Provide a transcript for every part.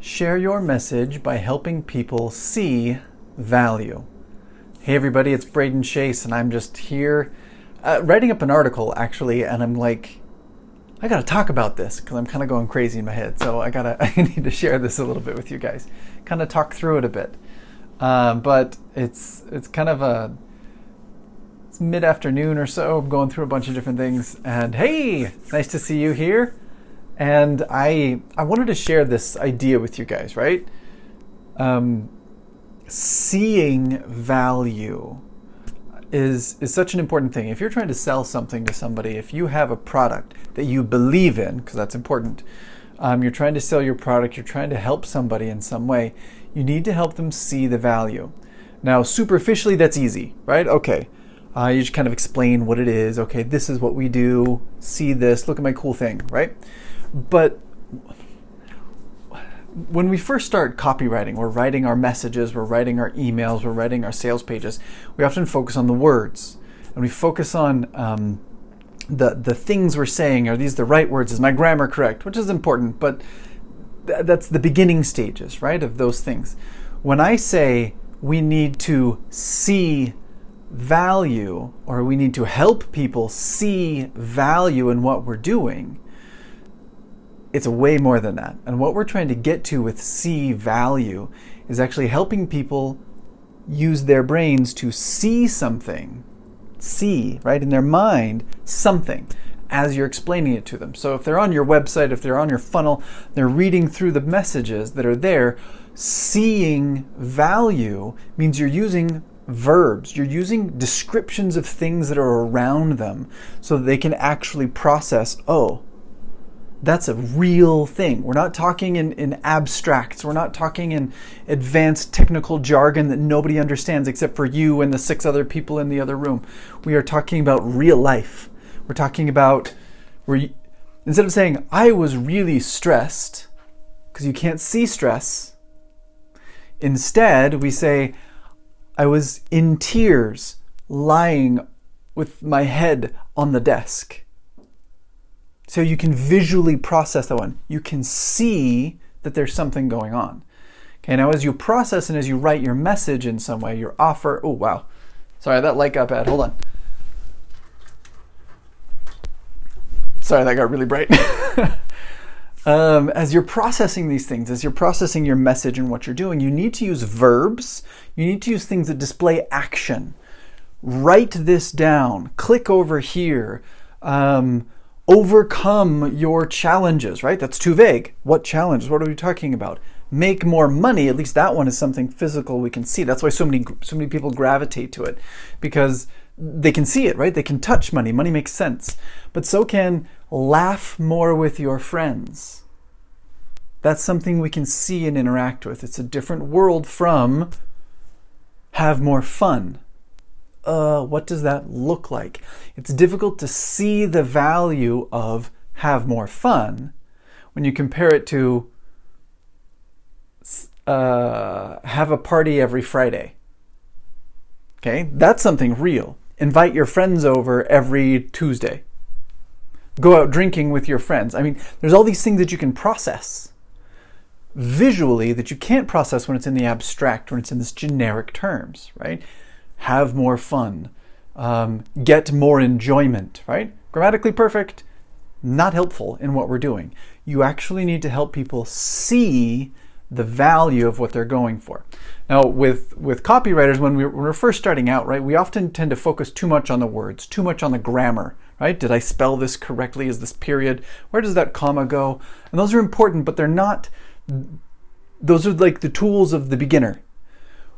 Share your message by helping people see value. Hey everybody, it's Braden Chase, and I'm just here writing up an article actually, and I'm like, I gotta talk about this because I'm kind of going crazy in my head. So I need to share this a little bit with you guys, kind of talk through it a bit. But it's kind of it's mid-afternoon or so. I'm going through a bunch of different things, and hey, nice to see you here. And I wanted to share this idea with you guys, right? Seeing value is such an important thing. If you're trying to sell something to somebody, if you have a product that you believe in, because that's important, you're trying to sell your product, you're trying to help somebody in some way, you need to help them see the value. Now, superficially, that's easy, right? Okay. You just kind of explain what it is. Okay, this is what we do. See this. Look at my cool thing, right? But when we first start copywriting, we're writing our messages, we're writing our emails, we're writing our sales pages, we often focus on the words. And we focus on the things we're saying. Are these the right words? Is my grammar correct? Which is important, but that's the beginning stages, right, of those things. When I say we need to see value, or we need to help people see value in what we're doing, it's way more than that. And what we're trying to get to with see value is actually helping people use their brains to see something, right, in their mind, something, as you're explaining it to them. So if they're on your website, if they're on your funnel, they're reading through the messages that are there, seeing value means you're using verbs, you're using descriptions of things that are around them so that they can actually process, oh, that's a real thing. We're not talking in abstracts. We're not talking in advanced technical jargon that nobody understands except for you and the 6 other people in the other room. We are talking about real life. We're talking about instead of saying, I was really stressed, because you can't see stress, instead we say, I was in tears, lying with my head on the desk. So you can visually process that one. You can see that there's something going on. Okay, now as you process and as you write your message in some way, your offer, oh wow, sorry, that light got bad, hold on. Sorry, that got really bright. As you're processing these things, as you're processing your message and what you're doing, you need to use verbs. You need to use things that display action. Write this down. Click over here. Overcome your challenges, right? That's too vague. What challenges? What are we talking about? Make more money. At least that one is something physical we can see. That's why so many people gravitate to it, because they can see it, right? They can touch money. Money makes sense. But so can laugh more with your friends. That's something we can see and interact with. It's a different world from have more fun. What does that look like? It's difficult to see the value of have more fun when you compare it to have a party every Friday. Okay, that's something real. Invite your friends over every Tuesday. Go out drinking with your friends. I mean, there's all these things that you can process visually that you can't process when it's in the abstract, when it's in this generic terms, right? Have more fun, get more enjoyment, right? Grammatically perfect, not helpful in what we're doing. You actually need to help people see the value of what they're going for. Now, with copywriters, when we're first starting out, right, we often tend to focus too much on the words, too much on the grammar, right? Did I spell this correctly? Is this period? Where does that comma go? And those are important, but they're not, those are like the tools of the beginner.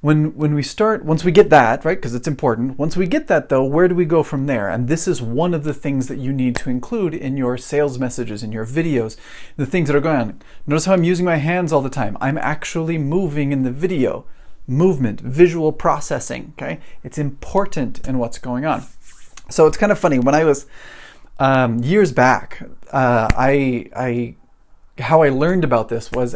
When we start, once we get that, right, because it's important, once we get that though, where do we go from there? And this is one of the things that you need to include in your sales messages, in your videos, the things that are going on. Notice how I'm using my hands all the time. I'm actually moving in the video. Movement, visual processing, okay? It's important in what's going on. So it's kind of funny, when I was, years back, how I learned about this was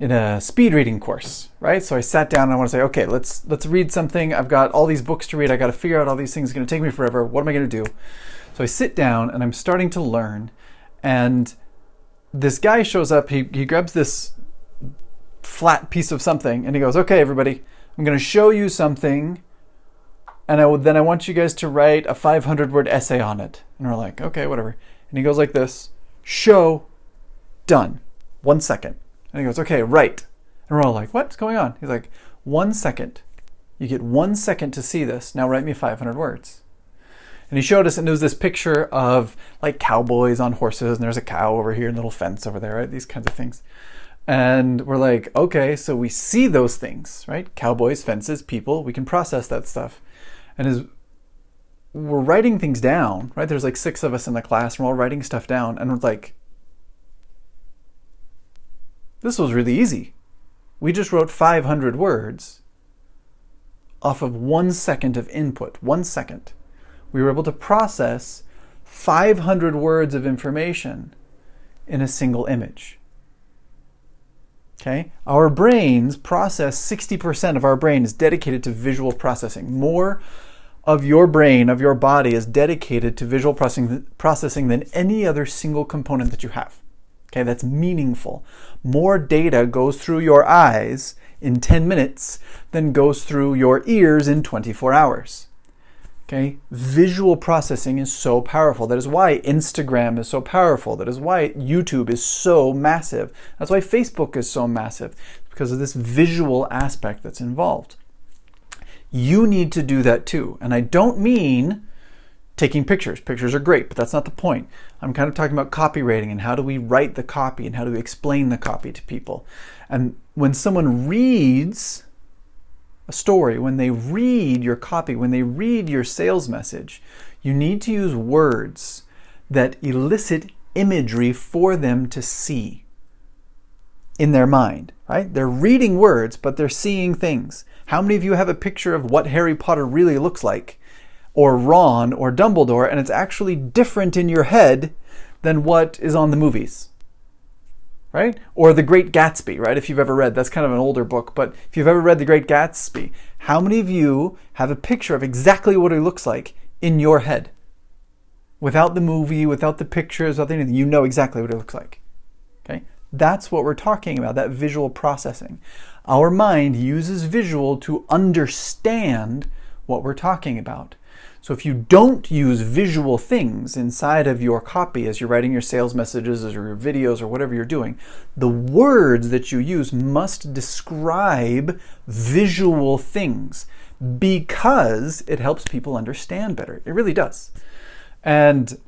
in a speed reading course, right? So I sat down and I want to say, okay, let's read something. I've got all these books to read. I got to figure out all these things. It's going to take me forever. What am I going to do? So I sit down and I'm starting to learn, and this guy shows up. He grabs this flat piece of something, and he goes, okay, everybody, I'm going to show you something, and then I want you guys to write a 500-word essay on it. And we're like, okay, whatever. And he goes like this, show, done, 1 second. And he goes, okay, write. And we're all like, what's going on? He's like, 1 second. You get 1 second to see this. Now write me 500 words. And he showed us, and it was this picture of like cowboys on horses, and there's a cow over here and a little fence over there, right? These kinds of things. And we're like, okay, so we see those things, right? Cowboys, fences, people, we can process that stuff. And as we're writing things down, right? There's like 6 of us in the class, and we're all writing stuff down, and we're like, this was really easy. We just wrote 500 words off of 1 second of input, 1 second. We were able to process 500 words of information in a single image. Okay? Our brains process, 60% of our brain is dedicated to visual processing. More of your brain, of your body, is dedicated to visual processing than any other single component that you have. Okay, that's meaningful. More data goes through your eyes in 10 minutes than goes through your ears in 24 hours. Okay, visual processing is so powerful. That is why Instagram is so powerful. That is why YouTube is so massive. That's why Facebook is so massive, because of this visual aspect that's involved. You need to do that too. And I don't mean taking pictures. Pictures are great, but that's not the point. I'm kind of talking about copywriting and how do we write the copy and how do we explain the copy to people. And when someone reads a story, when they read your copy, when they read your sales message, you need to use words that elicit imagery for them to see in their mind, right? They're reading words, but they're seeing things. How many of you have a picture of what Harry Potter really looks like, or Ron or Dumbledore, and it's actually different in your head than what is on the movies? Right? Or The Great Gatsby, right? If you've ever read, that's kind of an older book, but if you've ever read The Great Gatsby, how many of you have a picture of exactly what it looks like in your head? Without the movie, without the pictures, without anything, you know exactly what it looks like. Okay? That's what we're talking about, that visual processing. Our mind uses visual to understand what we're talking about. So if you don't use visual things inside of your copy as you're writing your sales messages or your videos or whatever you're doing, the words that you use must describe visual things because it helps people understand better. It really does. And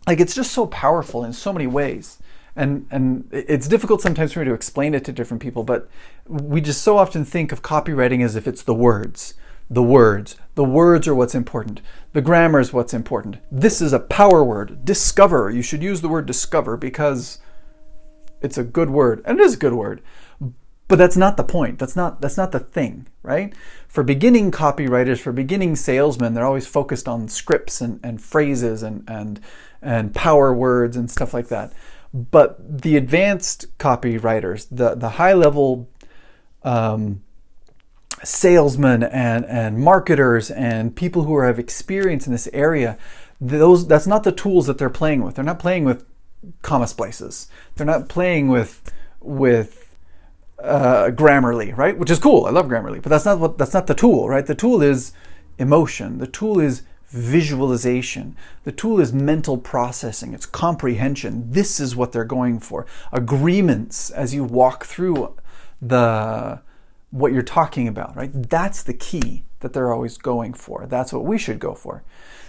like, it's just so powerful in so many ways. And it's difficult sometimes for me to explain it to different people, but we just so often think of copywriting as if it's the words. The words. The words are what's important. The grammar is what's important. This is a power word. Discover. You should use the word discover because it's a good word. And it is a good word. But that's not the point. That's not the thing, right? For beginning copywriters, for beginning salesmen, they're always focused on scripts and phrases and power words and stuff like that. But the advanced copywriters, the high-level salesmen and marketers and people who have experience in this area, that's not the tools that they're playing with. They're not playing with comma splices. They're not playing with Grammarly, right? Which is cool. I love Grammarly, but that's not the tool, right? The tool is emotion. The tool is visualization. The tool is mental processing. It's comprehension. This is what they're going for. Agreements as you walk through what you're talking about, right? That's the key that they're always going for. That's what we should go for.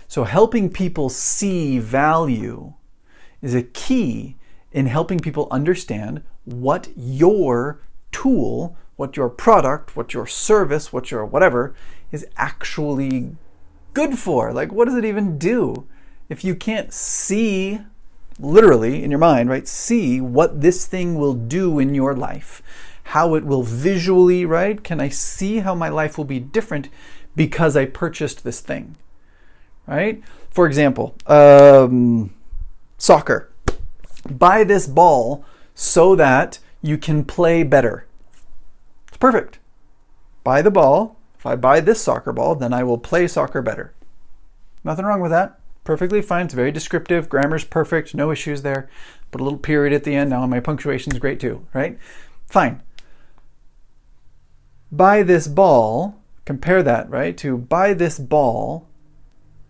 So helping people see value is a key in helping people understand what your tool, what your product, what your service, what your whatever is actually good for. Like, what does it even do? If you can't see, literally in your mind, right, see what this thing will do in your life, how it will visually, right? Can I see how my life will be different because I purchased this thing, right? For example, soccer. Buy this ball so that you can play better. It's perfect. Buy the ball. If I buy this soccer ball, then I will play soccer better. Nothing wrong with that. Perfectly fine. It's very descriptive. Grammar's perfect. No issues there. Put a little period at the end. Now my punctuation's great too, right? Fine. buy this ball, compare that, right, to buy this ball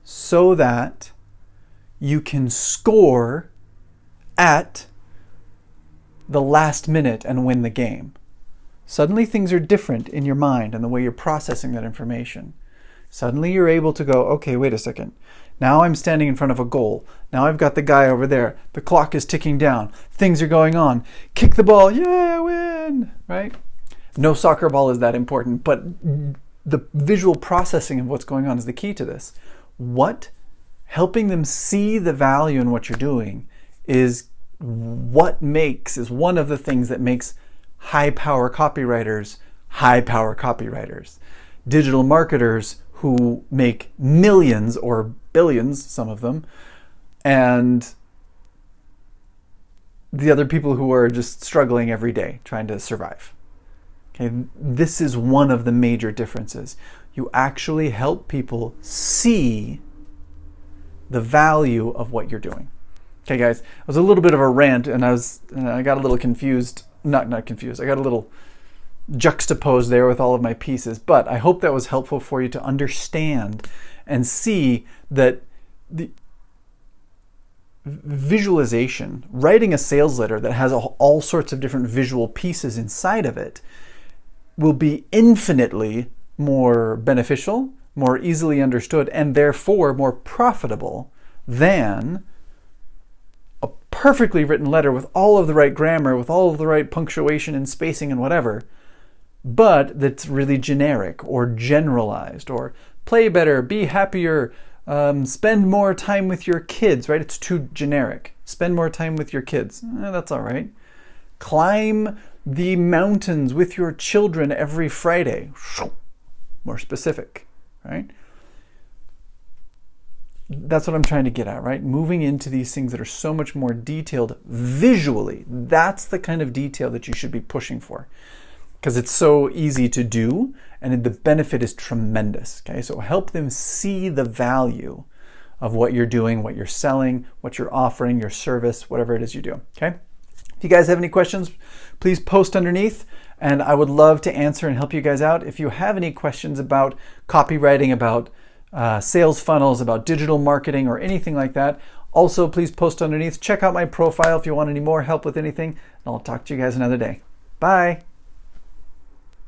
so that you can score at the last minute and win the game. Suddenly things are different in your mind and the way you're processing that information. Suddenly you're able to go, okay, wait a second. Now I'm standing in front of a goal. Now I've got the guy over there. The clock is ticking down. Things are going on. Kick the ball. Yeah, I win. Right? No soccer ball is that important, but the visual processing of what's going on is the key to this. Helping them see the value in what you're doing is one of the things that makes high power copywriters. Digital marketers who make millions or billions, some of them, and the other people who are just struggling every day trying to survive. Okay, this is one of the major differences. You actually help people see the value of what you're doing. Okay, guys, it was a little bit of a rant, and I got a little confused. Not confused. I got a little juxtaposed there with all of my pieces, but I hope that was helpful for you to understand and see that the visualization, writing a sales letter that has all sorts of different visual pieces inside of it, will be infinitely more beneficial, more easily understood, and therefore more profitable than a perfectly written letter with all of the right grammar, with all of the right punctuation and spacing and whatever, but that's really generic or generalized, or play better, be happier, spend more time with your kids, right? It's too generic. Spend more time with your kids. That's all right. Climb the mountains with your children every Friday. More specific, right? That's what I'm trying to get at, right? Moving into these things that are so much more detailed visually. That's the kind of detail that you should be pushing for, because it's so easy to do and the benefit is tremendous. Okay, so help them see the value of what you're doing, what you're selling, what you're offering, your service, whatever it is you do. Okay. If you guys have any questions, please post underneath, and I would love to answer and help you guys out. If you have any questions about copywriting, about sales funnels, about digital marketing, or anything like that, also please post underneath. Check out my profile if you want any more help with anything, and I'll talk to you guys another day. Bye.